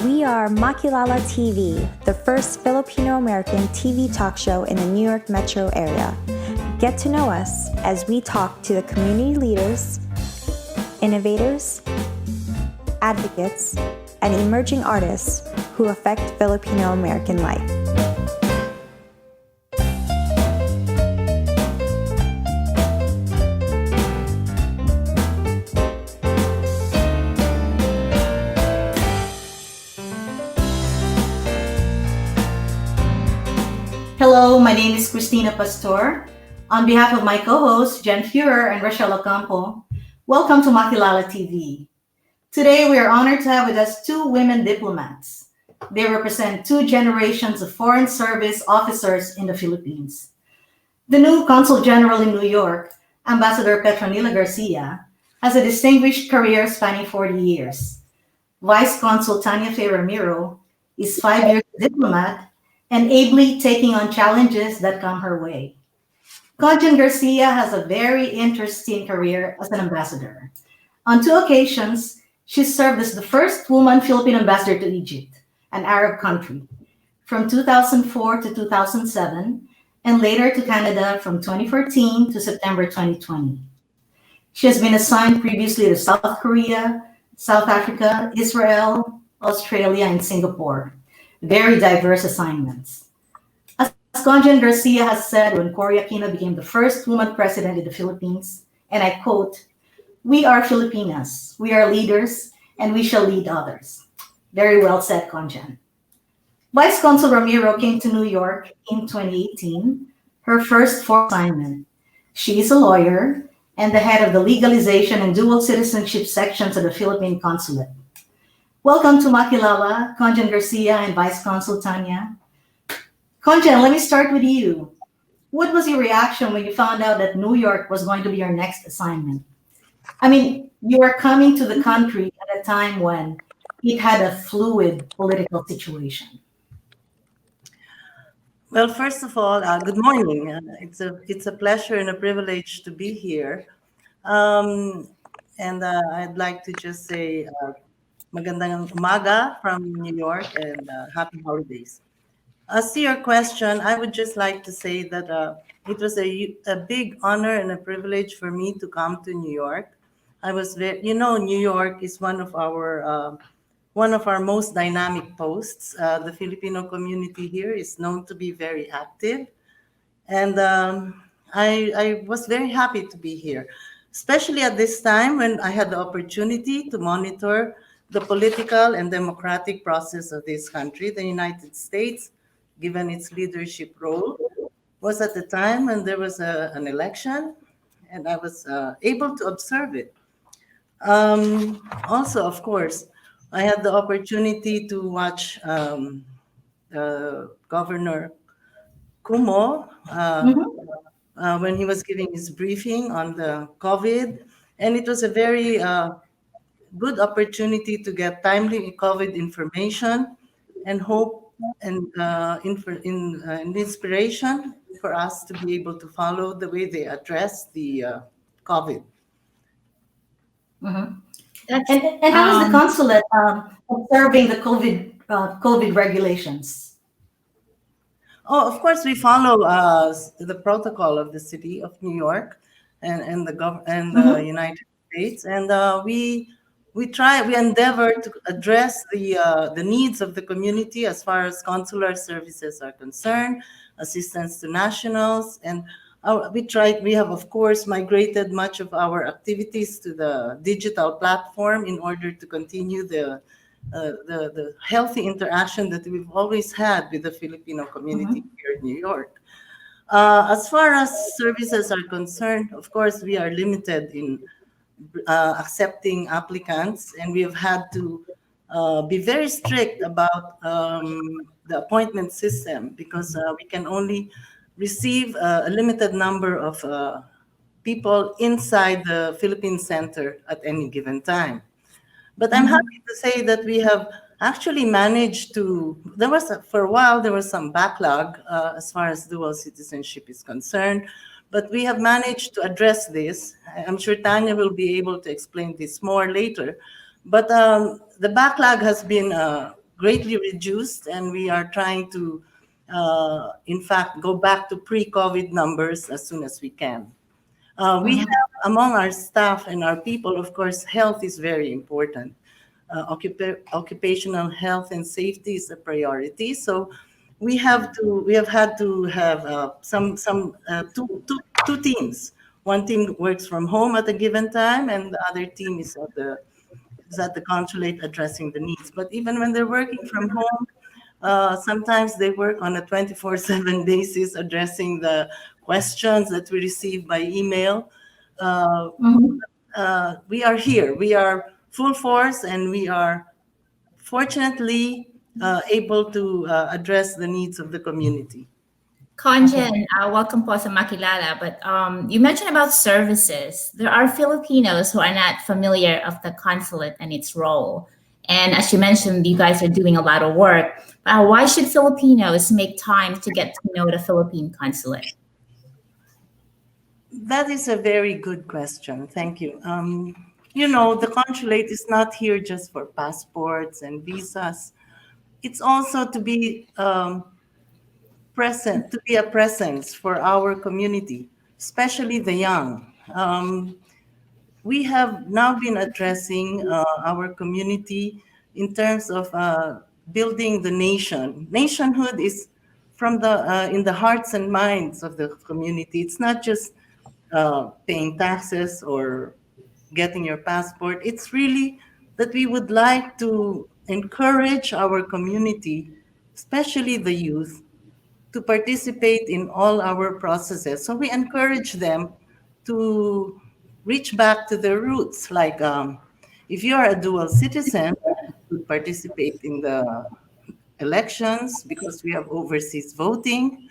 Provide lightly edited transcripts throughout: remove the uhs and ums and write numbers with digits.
We are Makilala TV, the first Filipino-American TV talk show in the New York metro area. Get to know us as we talk to the community leaders, innovators, advocates, and emerging artists who affect Filipino-American life. Hello, my name is Cristina Pastor. On behalf of my co-hosts, Jen Fuhrer and Rachelle Ocampo, welcome to Makilala TV. Today, we are honored to have with us two women diplomats. They represent two generations of foreign service officers in the Philippines. The new Consul General in New York, Ambassador Petronila Garcia, has a distinguished career spanning 40 years. Vice Consul Tanya Faye Ramiro is 5 years a diplomat and ably taking on challenges that come her way. Consul Garcia has a very interesting career as an ambassador. On 2 occasions, she served as the first woman Philippine ambassador to Egypt, an Arab country, from 2004 to 2007, and later to Canada from 2014 to September 2020. She has been assigned previously to South Korea, South Africa, Israel, Australia, and Singapore. Very diverse assignments. As Consul Garcia has said when Cory Aquino became the first woman president in the Philippines, and I quote, "We are Filipinas, we are leaders, and we shall lead others." Very well said, Conjan. Vice Consul Ramiro came to New York in 2018, her first foreign assignment. She is a lawyer and the head of the Legalization and Dual Citizenship sections of the Philippine Consulate. Welcome to Makilala, Consul Garcia and Vice Consul Tanya. Consul, let me start with you. What was your reaction when you found out that New York was going to be your next assignment? I mean, you are coming to the country at a time when it had a fluid political situation. Well, first of all, good morning. It's a pleasure and a privilege to be here. I'd like to just say magandang umaga from New York and happy holidays. As to your question, I would just like to say that it was a big honor and a privilege for me to come to New York. I was New York is one of our most dynamic posts. The Filipino community here is known to be very active, and I was very happy to be here, especially at this time when I had the opportunity to monitor the political and democratic process of this country. The United States, given its leadership role, was at the time when there was an election, and I was able to observe it. Also, of course, I had the opportunity to watch Governor Kumo when he was giving his briefing on the COVID, and it was a very good opportunity to get timely COVID information and hope and inspiration for us to be able to follow the way they address the COVID. Mm-hmm. And how is the consulate observing the COVID regulations? Oh, of course, we follow the protocol of the city of New York and the United States, and we endeavor to address the needs of the community as far as consular services are concerned, assistance to nationals, and we have, of course, migrated much of our activities to the digital platform in order to continue the healthy interaction that we've always had with the Filipino community here in New York. As far as services are concerned, of course, we are limited in accepting applicants, and we have had to be very strict about the appointment system because we can only receive a limited number of people inside the Philippine Center at any given time. But I'm happy to say that we have actually managed to, for a while, there was some backlog as far as dual citizenship is concerned, but we have managed to address this. I'm sure Tanya will be able to explain this more later. But the backlog has been greatly reduced, and we are trying to, in fact, go back to pre-COVID numbers as soon as we can. We have among our staff and our people, of course, health is very important. Occupational health and safety is a priority. So we have had to have two teams. One team works from home at a given time, and the other team is at the consulate addressing the needs. But even when they're working from home, sometimes they work on a 24/7 basis addressing the questions that we receive by email. We are here. We are full force, and we are fortunately able to address the needs of the community. Conjen, welcome po sa Makilala. But you mentioned about services. There are Filipinos who are not familiar of the consulate and its role. And as you mentioned, you guys are doing a lot of work. Why should Filipinos make time to get to know the Philippine consulate? That is a very good question. Thank you. The consulate is not here just for passports and visas. It's also to be present, to be a presence for our community, especially the young. We have now been addressing our community in terms of building the nation. Nationhood is from in the hearts and minds of the community. It's not just paying taxes or getting your passport. It's really that we would like to encourage our community, especially the youth, to participate in all our processes. So we encourage them to reach back to their roots. Like if you are a dual citizen, to participate in the elections because we have overseas voting,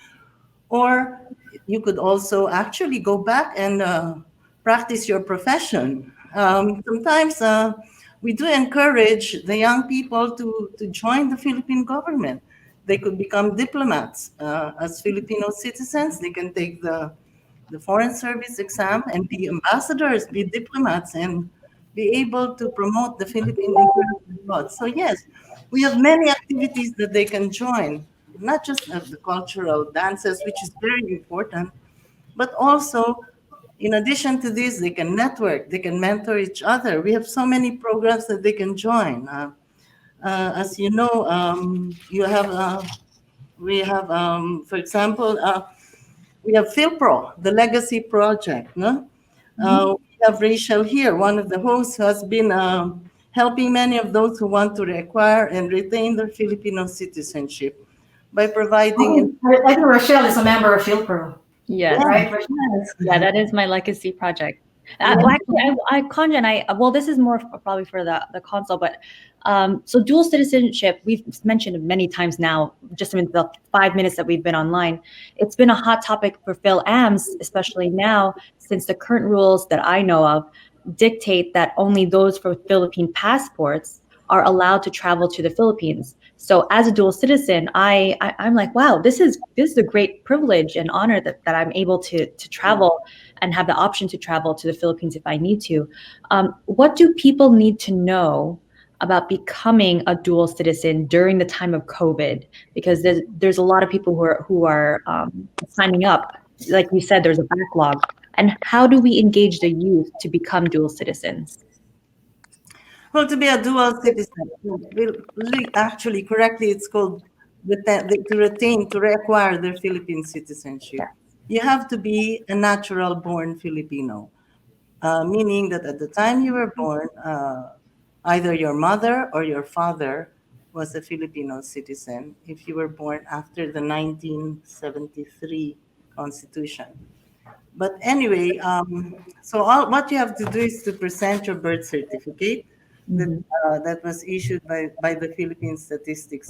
or you could also actually go back and practice your profession. Sometimes we do encourage the young people to join the Philippine government. They could become diplomats. As Filipino citizens, they can take the Foreign Service exam and be ambassadors, be diplomats, and be able to promote the Philippine interest abroad. So yes, we have many activities that they can join, not just the cultural dances, which is very important, but also, in addition to this, they can network, they can mentor each other. We have so many programs that they can join. As you know, we have, for example, we have PhilPro, the Legacy Project. No? We have Rachelle here, one of the hosts, who has been helping many of those who want to reacquire and retain their Filipino citizenship by providing. I think Rachelle is a member of PhilPro. Yes. Right? Yeah, that is my legacy project. Conjen, well, this is more probably for the consul, but so dual citizenship, we've mentioned many times now, just in the 5 minutes that we've been online. It's been a hot topic for Phil-Ams, especially now, since the current rules that I know of dictate that only those for Philippine passports are allowed to travel to the Philippines. So as a dual citizen, I'm like, wow, this is a great privilege and honor that I'm able to travel and have the option to travel to the Philippines if I need to. What do people need to know about becoming a dual citizen during the time of COVID? Because there's a lot of people who are signing up. Like you said, there's a backlog. And how do we engage the youth to become dual citizens? Well, to be a dual citizen, actually, correctly, it's called to reacquire their Philippine citizenship. You have to be a natural-born Filipino, meaning that at the time you were born, either your mother or your father was a Filipino citizen if you were born after the 1973 Constitution. But anyway, so what you have to do is to present your birth certificate that was issued by the Philippine Statistics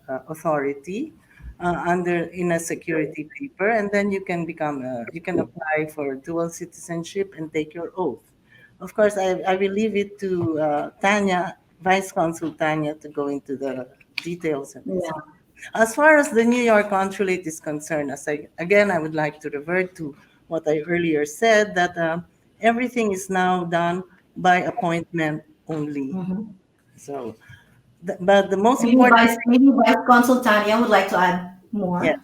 Authority in a security paper, and then you can apply for dual citizenship and take your oath. Of course, I will leave it to Tanya, Vice Consul Tanya, to go into the details of this. Yeah. As far as the New York Consulate is concerned, I would like to revert to what I earlier said, that everything is now done by appointment only. So But the most Maybe important, Vice Consul Tanya would like to add more. yes.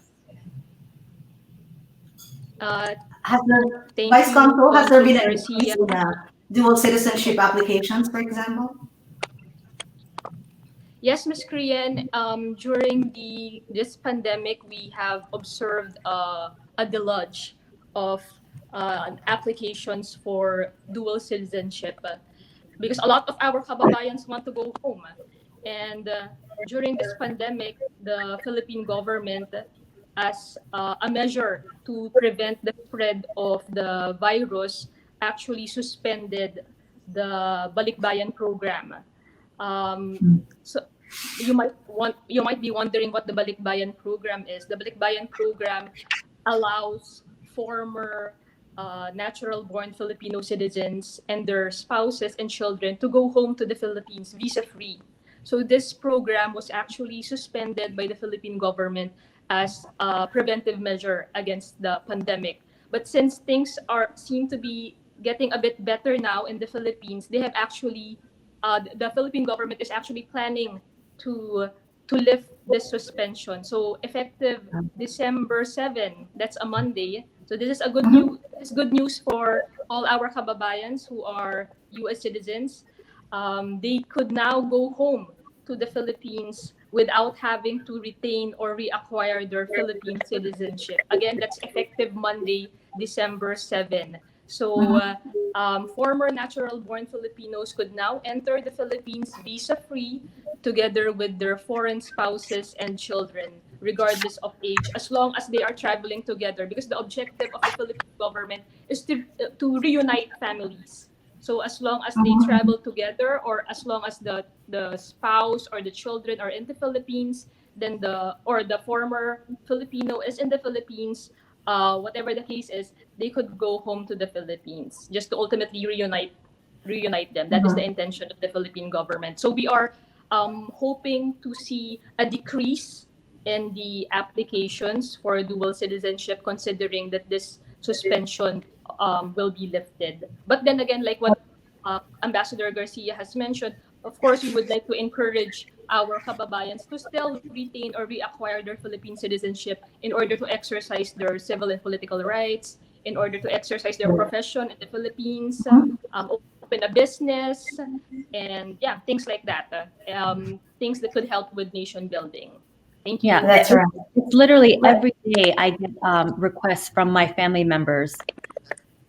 Has there, Thank Vice you, Consul, has there been Consul an Garcia. increase in dual citizenship applications, for example? Yes, Ms. Korean, during this pandemic, we have observed a deluge of applications for dual citizenship because a lot of our kababayans want to go home. And during this pandemic, the Philippine government, as a measure to prevent the spread of the virus, actually suspended the Balikbayan program. So you might be wondering what the Balikbayan program is. The Balikbayan program allows former natural-born Filipino citizens and their spouses and children to go home to the Philippines visa-free. So this program was actually suspended by the Philippine government as a preventive measure against the pandemic. But since things seem to be getting a bit better now in the Philippines, they have actually the Philippine government is actually planning to lift this suspension. So effective December 7, that's a Monday. So this is a good news. It's good news for all our kababayans who are U.S. citizens. They could now go home to the Philippines without having to retain or reacquire their Philippine citizenship. Again, that's effective Monday, December 7. So former natural-born Filipinos could now enter the Philippines visa-free together with their foreign spouses and children, regardless of age, as long as they are traveling together. Because the objective of the Philippine government is to reunite families. So as long as they travel together, or as long as the spouse or the children are in the Philippines, then the former Filipino is in the Philippines, whatever the case is, they could go home to the Philippines just to ultimately reunite them. That is the intention of the Philippine government. So we are hoping to see a decrease in the applications for dual citizenship, considering that this suspension will be lifted. But then again, like what Ambassador Garcia has mentioned, of course, we would like to encourage our kababayans to still retain or reacquire their Philippine citizenship in order to exercise their civil and political rights, in order to exercise their profession in the Philippines, open a business, and yeah, things like that. Things that could help with nation building. Thank you. Yeah, That's right. it's literally every day I get requests from my family members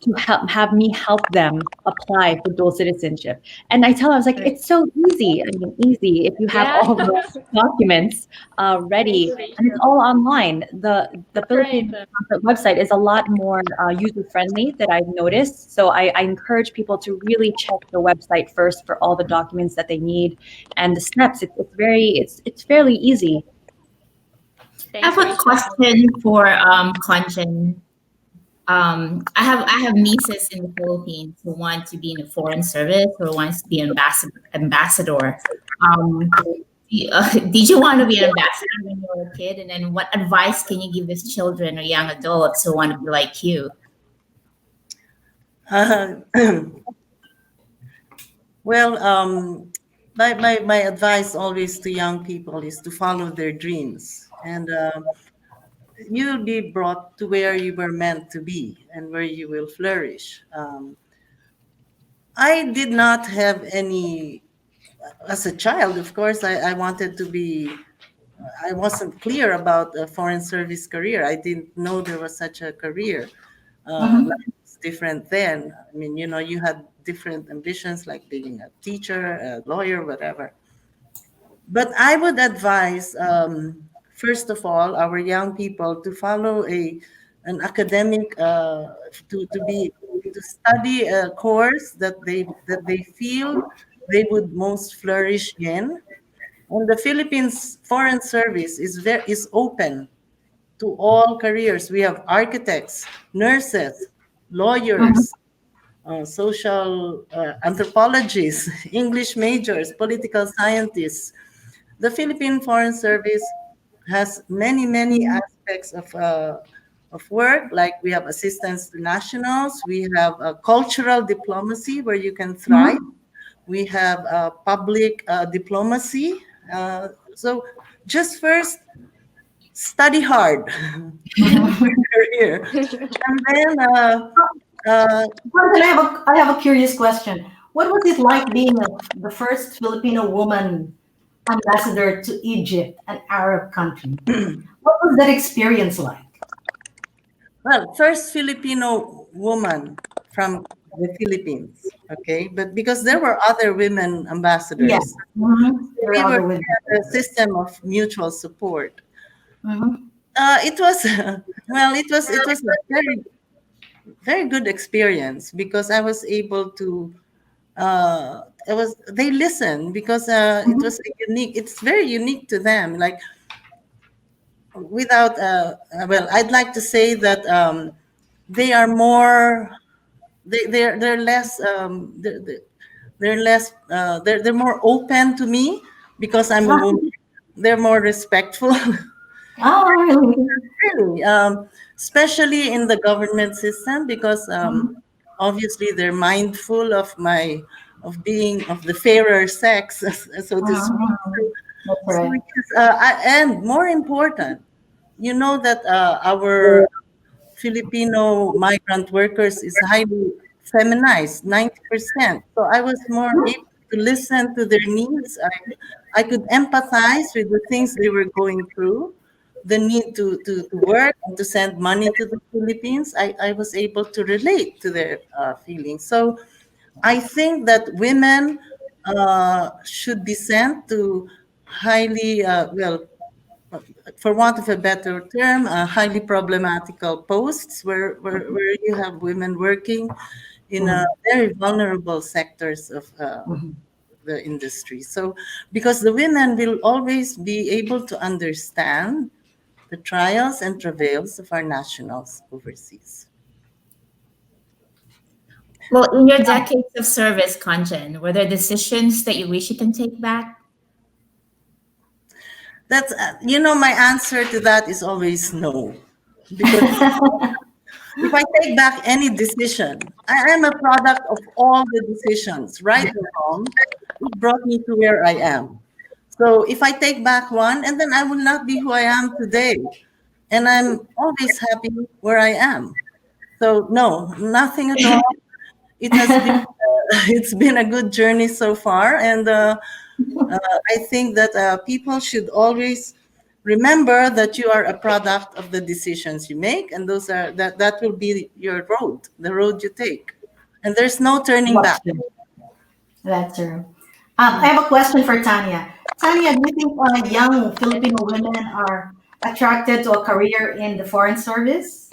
to have me help them apply for dual citizenship. And I tell them, I was like, it's so easy. I mean, easy if you have Yeah. all the documents ready, Thank you, and it's all online. The Philippine right. website is a lot more user friendly that I've noticed. So I encourage people to really check the website first for all the documents that they need and the steps. It's fairly easy. I have a question for Conjen. I have nieces in the Philippines who want to be in the foreign service or wants to be an ambassador. Did you want to be an ambassador when you were a kid? And then what advice can you give these children or young adults who want to be like you? Well, my advice always to young people is to follow their dreams, and you'll be brought to where you were meant to be and where you will flourish. I did not have any, as a child, of course, I wanted to be, I wasn't clear about a foreign service career. I didn't know there was such a career. Life was different then. I mean, you had different ambitions like being a teacher, a lawyer, whatever. But I would advise, first of all, our young people to follow an academic, to study a course that they feel they would most flourish in. And the Philippines Foreign Service is open to all careers. We have architects, nurses, lawyers, social anthropologists, English majors, political scientists. The Philippine Foreign Service has many aspects of work. Like we have assistance to nationals, we have cultural diplomacy where you can thrive. We have public diplomacy, So just first, study hard career, and then I have a curious question. What was it like being the first Filipino woman ambassador to Egypt, an Arab country? What was that experience like? well, first Filipino woman from the Philippines. Okay, but because there were other women ambassadors, Yes. There we are were other women. a system of mutual support. Mhm. It was well, it was a very good experience because I was able to. They listened because it was unique. It's very unique to them. Like without well, I'd like to say that they are more. They're less they're less they're more open to me because I'm a woman. They're more respectful. Oh, really? Really, especially in the government system, because obviously they're mindful of my of being of the fairer sex, so to speak. That's So right. yes, and more important, you know that our Filipino migrant workers is highly feminized, 90%. So I was more able to listen to their needs. I could empathize with the things they were going through, the need to work and to send money to the Philippines. I was able to relate to their feelings. So I think that women should be sent to highly, for want of a better term, highly problematical posts where you have women working in very vulnerable sectors of the industry. So, because the women will always be able to understand the trials and travails of our nationals overseas. Well, in your decades of service, Conjen, were there decisions that you wish you can take back? That's, my answer to that is always no. Because if I take back any decision, I am a product of all the decisions, right or wrong, it brought me to where I am. So if I take back one, and then I will not be who I am today. And I'm always happy where I am. So no, nothing at all. It has been it's been a good journey so far, and I think that people should always remember that you are a product of the decisions you make, and that will be your road, the road you take, and there's no turning That's back. true. That's true. I have a question for Tanya. Tanya, do you think young Filipino women are attracted to a career in the foreign service?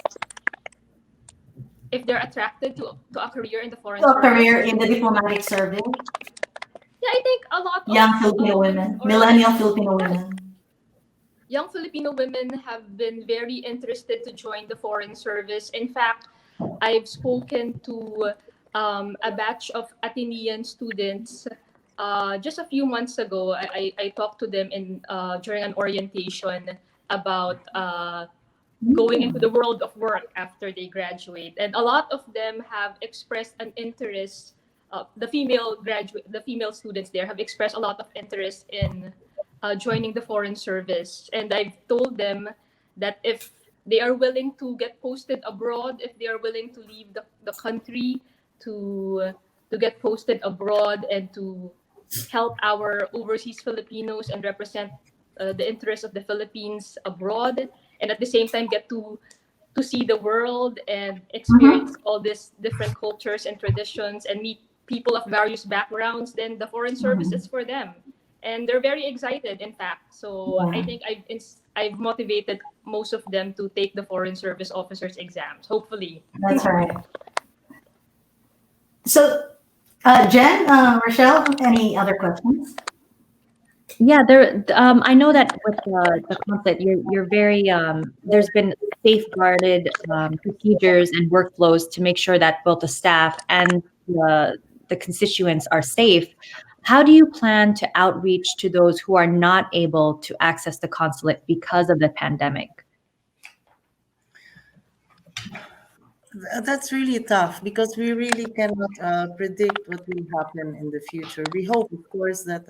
If they're attracted to a career in the foreign To a service. career in the diplomatic service? Yeah, I think a lot of Young Filipino women, millennial Filipino women. young Filipino women have been very interested to join the foreign service. In fact, I've spoken to a batch of Atenean students just a few months ago. I talked to them during an orientation about going into the world of work after they graduate, and a lot of them have expressed an interest. The female students there have expressed a lot of interest in joining the foreign service, and I've told them that if they are willing to get posted abroad, if they are willing to leave the country to get posted abroad and to help our overseas Filipinos and represent the interests of the Philippines abroad, and at the same time get to see the world and experience all these different cultures and traditions and meet people of various backgrounds, then the foreign service is for them. And they're very excited, in fact. So I think I've motivated most of them to take the foreign service officers exams, hopefully. That's right. So, Jen, Rochelle, any other questions? Yeah, there. I know that with the consulate, you're very. There's been safeguarded procedures and workflows to make sure that both the staff and the constituents are safe. How do you plan to outreach to those who are not able to access the consulate because of the pandemic? That's really tough because we really cannot predict what will happen in the future. We hope, of course, that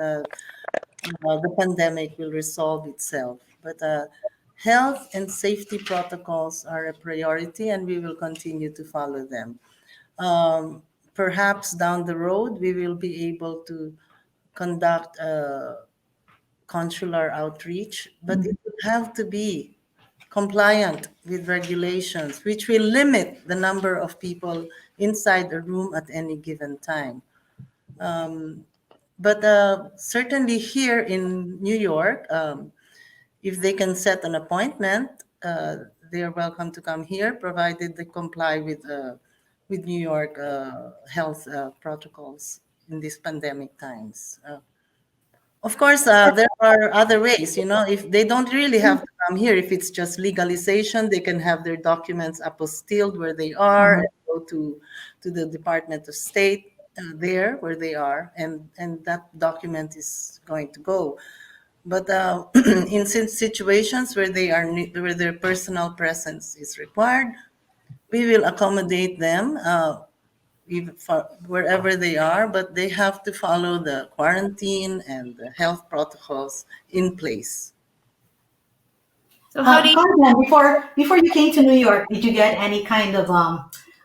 the pandemic will resolve itself. But health and safety protocols are a priority, and we will continue to follow them. Um, Perhaps down the road, we will be able to conduct consular outreach, but it would have to be compliant with regulations, which will limit the number of people inside a room at any given time. But certainly here in New York, if they can set an appointment, they are welcome to come here, provided they comply with New York health protocols in these pandemic times. Of course, there are other ways. If they don't really have to come here, if it's just legalization, they can have their documents apostilled where they are and go to the Department of State there where they are, and that document is going to go. But in situations where where their personal presence is required, we will accommodate them wherever they are, but they have to follow the quarantine and the health protocols in place. So how do you Carla, before you came to New York, did you get any kind of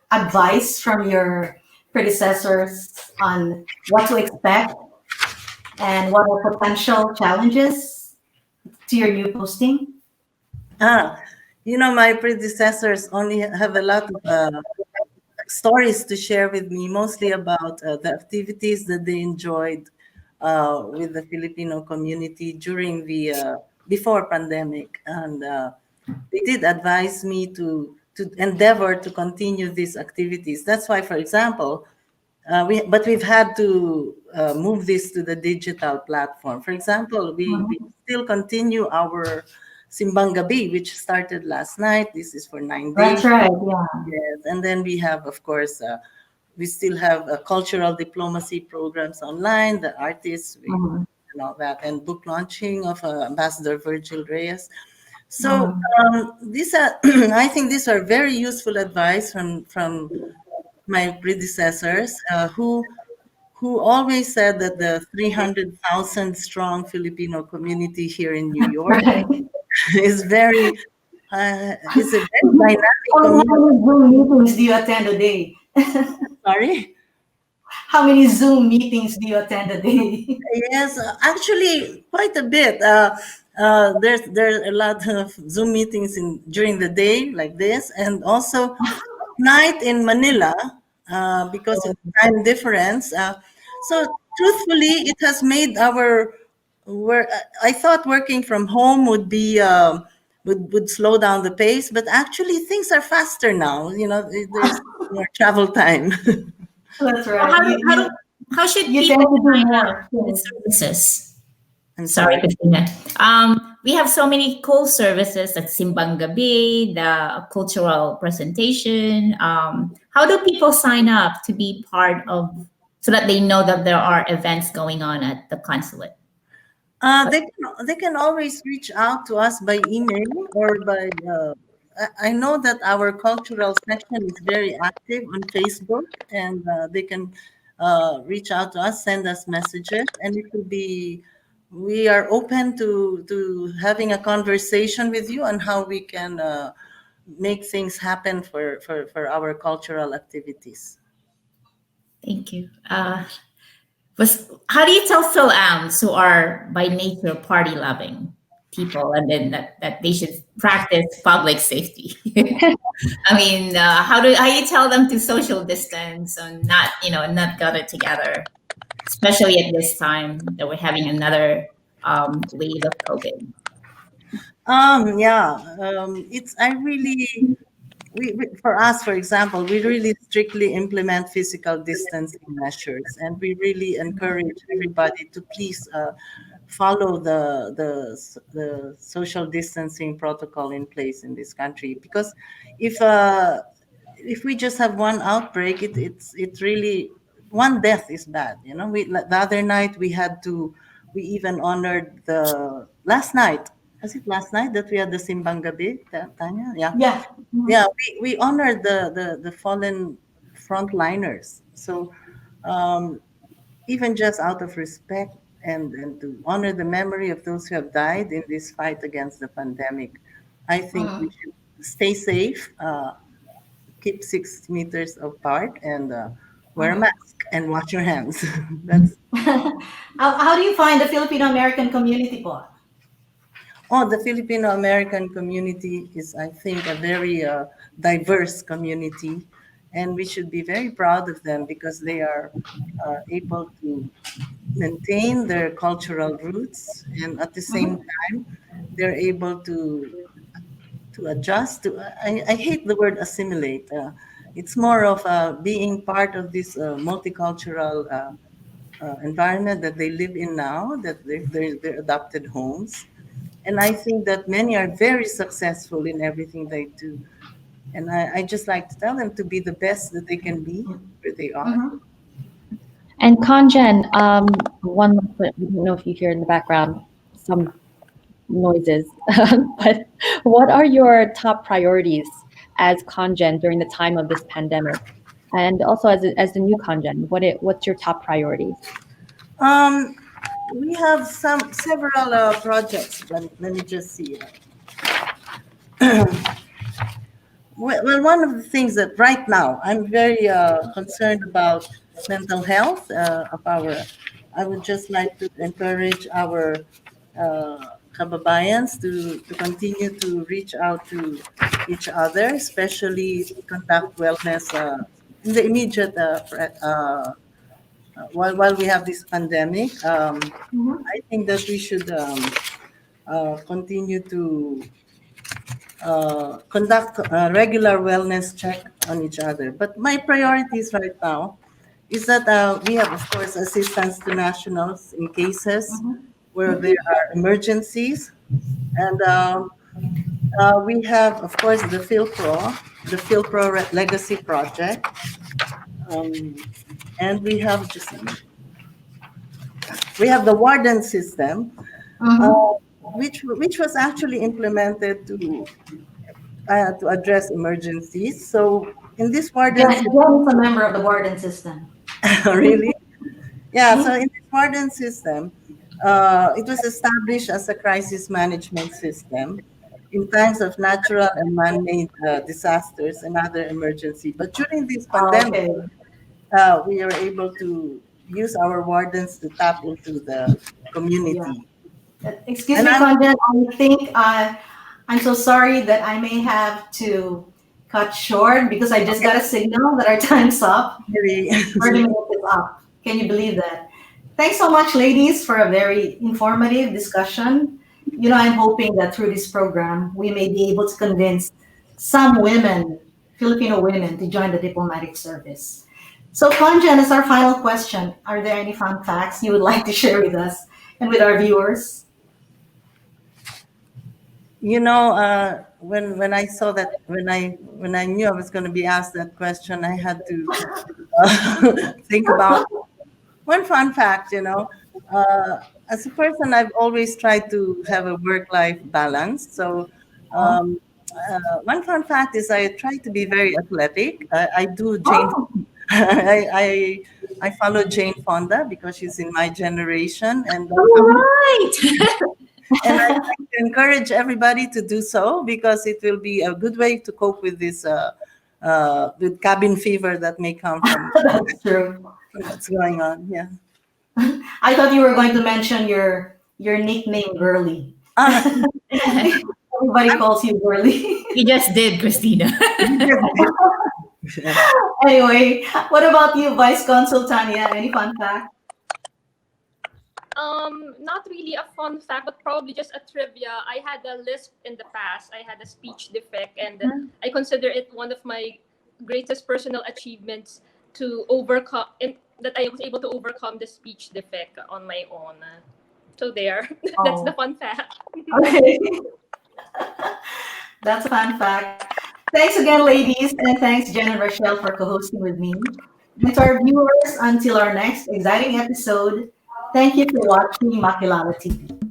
advice from your predecessors on what to expect and what are potential challenges to your new posting? My predecessors only have a lot of stories to share with me, mostly about the activities that they enjoyed with the Filipino community during the before pandemic, and they did advise me to endeavor to continue these activities. That's why, for example, we've had to move this to the digital platform. For example, we still continue our Simbang Gabi, which started last night. This is for 9 days. That's right, yeah. Yes, and then we have, of course, we still have cultural diplomacy programs online, the artists, and all that, and book launching of Ambassador Virgil Reyes. So these are, I think these are very useful advice from my predecessors, who always said that the 300,000 strong Filipino community here in New York is very it's a very dynamic How community. many Zoom meetings do you attend a day? Sorry? How many Zoom meetings do you attend a day? Yes, actually, quite a bit. There's a lot of Zoom meetings during the day like this, and also night in Manila because of the time difference. So truthfully, it has made our work. I thought working from home would be would slow down the pace, but actually things are faster now. There's more travel time. That's Well, right. how should You people tend to do sign more. up for the services? I'm Sorry, sorry. Cristina. We have so many cool services like Simbang Gabi, the cultural presentation. How do people sign up to be part of, so that they know that there are events going on at the consulate? They can always reach out to us by email or by. I know that our cultural section is very active on Facebook, and they can reach out to us, send us messages, and it will be. We are open to having a conversation with you on how we can make things happen for our cultural activities. Thank you. How do you tell Phil-Ams who are by nature party loving people, and then that they should practice public safety? I mean, how do you tell them to social distance and not gather together, especially at this time that we're having another wave of COVID? It's I really for us, for example, we really strictly implement physical distancing measures, and we really encourage everybody to please follow the social distancing protocol in place in this country. Because if we just have one outbreak, it's really one death is bad. The other night we even honored the last night. Was it last night that we had the Simbang Gabi, Tanya? Yeah. Yeah. Yeah, we honored the fallen frontliners. So even just out of respect, and to honor the memory of those who have died in this fight against the pandemic. I think we should stay safe, keep 6 meters apart, and wear a mask and wash your hands. That's How do you find the Filipino-American community po? the Filipino-American community is, I think, a very diverse community, and we should be very proud of them because they are able to maintain their cultural roots, and at the same time, they're able to adjust. I hate the word assimilate. It's more of being part of this multicultural environment that they live in now, that they're adopted homes. And I think that many are very successful in everything they do. And I just like to tell them to be the best that they can be where they are. And Conjen, one, I don't know if you hear in the background some noises, but what are your top priorities as Conjen during the time of this pandemic? And also as the new Conjen, what's your top priorities? We have several projects. Let me just see. Well, one of the things that right now I'm very concerned about mental health of I would just like to encourage our kababayans to continue to reach out to each other, especially conduct wellness in the immediate while we have this pandemic. I think that we should continue to conduct a regular wellness check on each other. But my priorities right now is that we have, of course, assistance to nationals in cases where there are emergencies. And we have, of course, the PhilPro Legacy Project. And we have the warden system, which was actually implemented to address emergencies. So in this warden system, I'm a member of the warden system. Really? Yeah. So in this warden system, it was established as a crisis management system in times of natural and man-made disasters and other emergency. But during this pandemic, we are able to use our wardens to tap into the community. Yeah. Excuse me, Conjen, I think I'm so sorry that I may have to cut short because I just got a signal that our time's up. 30 minutes is up. Can you believe that? Thanks so much, ladies, for a very informative discussion. You know, I'm hoping that through this program, we may be able to convince some women, Filipino women, to join the diplomatic service. So, Conjen, as our final question, are there any fun facts you would like to share with us and with our viewers? You know, when I saw that, when I knew I was going to be asked that question, I had to think about one fun fact. You know, as a person, I've always tried to have a work-life balance. So, one fun fact is I try to be very athletic. I do Jane. I follow Jane Fonda because she's in my generation, and and I like to encourage everybody to do so because it will be a good way to cope with this with cabin fever that may come from That's true. what's going on. Yeah. I thought you were going to mention your nickname, Girly. Everybody calls you Girly. You just did, Cristina. Anyway, what about you, Vice Consul Tanya? Any fun fact? Not really a fun fact, but probably just a trivia. I had a lisp in the past. I had a speech defect, and I consider it one of my greatest personal achievements to overcome, that I was able to overcome the speech defect on my own. So there, that's the fun fact. Okay. That's a fun fact. Thanks again, ladies, and thanks, Jen and Rachelle, for co-hosting with me. And to our viewers, until our next exciting episode, thank you for watching Makilala TV.